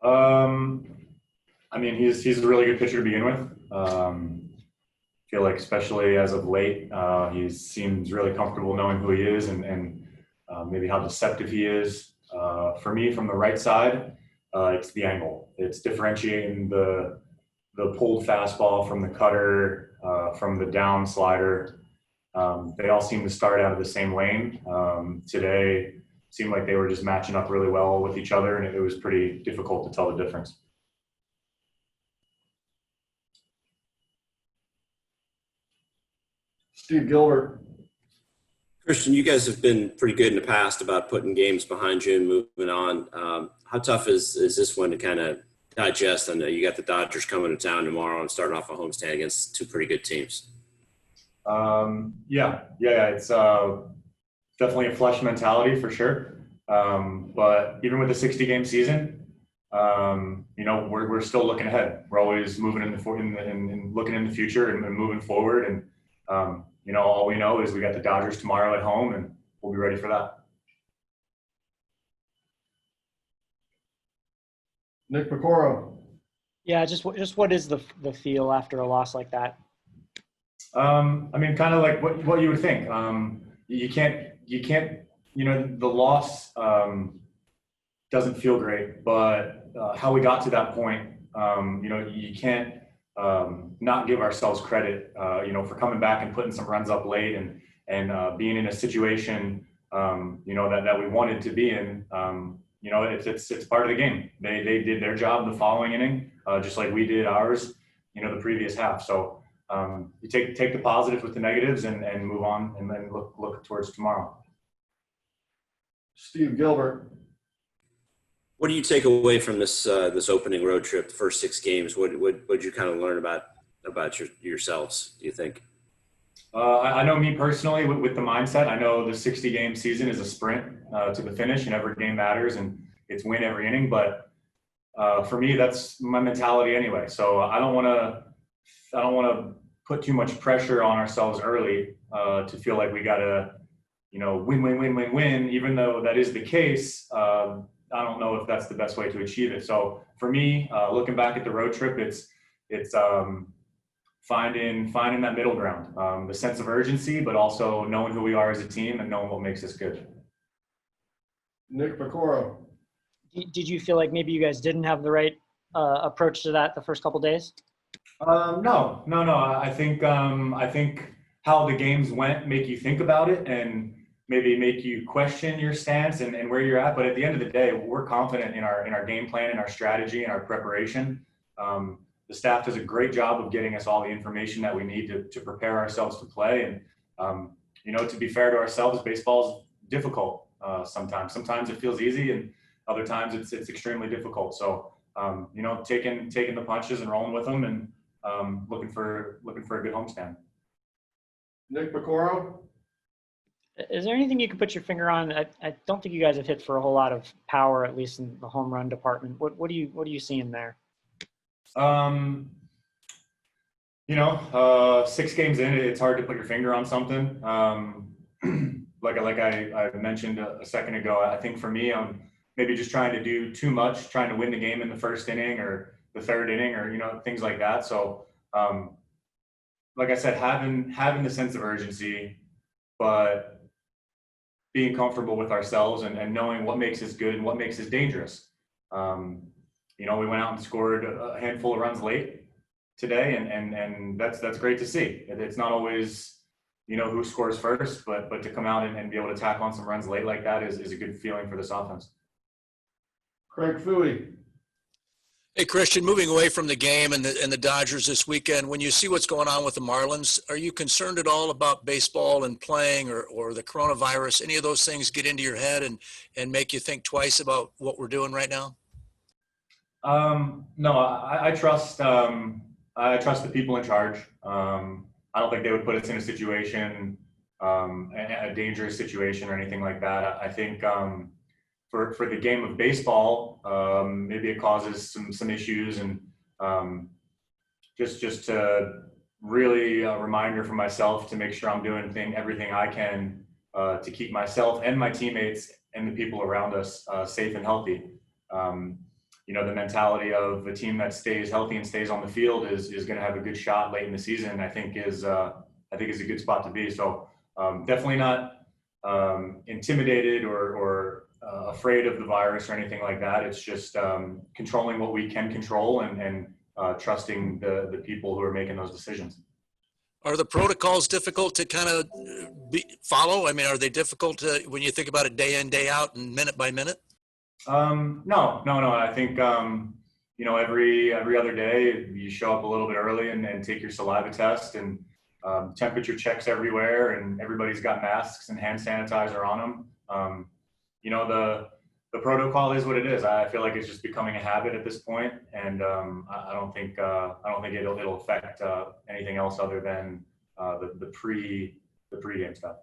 Um, I mean, he's a really good pitcher to begin with. Feel like especially as of late, he seems really comfortable knowing who he is and maybe how deceptive he is. For me, from the right side, it's the angle. It's differentiating the pulled fastball from the cutter, from the down slider. They all seem to start out of the same lane. Today seemed like they were just matching up really well with each other, and it was pretty difficult to tell the difference. Steve Gilbert. Christian, you guys have been pretty good in the past about putting games behind you and moving on. How tough is this one to kind of digest? I know you got the Dodgers coming to town tomorrow and starting off a homestand against two pretty good teams. Yeah. It's definitely a flush mentality for sure. But even with a 60-game season, we're still looking ahead. We're always moving and looking in the future and moving forward. And all we know is we got the Dodgers tomorrow at home, and we'll be ready for that. Nick Pecoro. Yeah, just what is the feel after a loss like that? I mean, kind of like what you would think. You can't. The loss doesn't feel great, but how we got to that point, you can't not give ourselves credit, for coming back and putting some runs up late and being in a situation, that we wanted to be in. It's part of the game. They did their job the following inning, just like we did ours, the previous half. So you take the positives with the negatives and move on, and then look towards tomorrow. Steve Gilbert. What do you take away from this opening road trip, the first 6 games? What you kind of learn about yourselves, do you think? I know me personally with the mindset, I know the 60-game season is a sprint to the finish, and every game matters, and it's win every inning. But for me, that's my mentality anyway. So I don't want to put too much pressure on ourselves early to feel like we got to, win, even though that is the case. I don't know if that's the best way to achieve it. So for me, looking back at the road trip, it's finding that middle ground, the sense of urgency, but also knowing who we are as a team and knowing what makes us good. Nick Pecoro. Did you feel like maybe you guys didn't have the right approach to that the first couple days? No. I think how the games went make you think about it and maybe make you question your stance and where you're at. But at the end of the day, we're confident in our game plan and our strategy and our preparation. The staff does a great job of getting us all the information that we need to prepare ourselves to play. And, to be fair to ourselves, baseball is difficult sometimes. Sometimes it feels easy, and other times it's extremely difficult. So, taking the punches and rolling with them, and looking for a good homestand. Nick Pecoro. Is there anything you can put your finger on? I don't think you guys have hit for a whole lot of power, at least in the home run department. What are you seeing there? 6 games in, it's hard to put your finger on something. Like I mentioned a second ago, I think for me, I'm maybe just trying to do too much, trying to win the game in the first inning or the third inning, or things like that. So, like I said, having the sense of urgency, but being comfortable with ourselves and knowing what makes us good and what makes us dangerous. We went out and scored a handful of runs late today, and that's great to see. It's not always, who scores first, but to come out and be able to tack on some runs late like that is a good feeling for this offense. Craig Fouey. Hey, Christian, moving away from the game and the Dodgers this weekend, when you see what's going on with the Marlins, are you concerned at all about baseball and playing or the coronavirus? Any of those things get into your head and make you think twice about what we're doing right now? No, I trust the people in charge. I don't think they would put us in a situation, a dangerous situation or anything like that. I think for the game of baseball, maybe it causes some issues, and just to really a reminder for myself to make sure I'm doing everything I can to keep myself and my teammates and the people around us safe and healthy. the mentality of a team that stays healthy and stays on the field is going to have a good shot late in the season. I think is a good spot to be. So definitely not intimidated or afraid of the virus or anything like that. It's just controlling what we can control and trusting the people who are making those decisions. Are the protocols difficult to kind of follow? I mean, are they difficult when you think about it day in, day out and minute by minute? No. I think, every other day you show up a little bit early and take your saliva test, and temperature checks everywhere, and everybody's got masks and hand sanitizer on them. The protocol is what it is. I feel like it's just becoming a habit at this point, and I don't think it'll affect anything else other than the pregame stuff.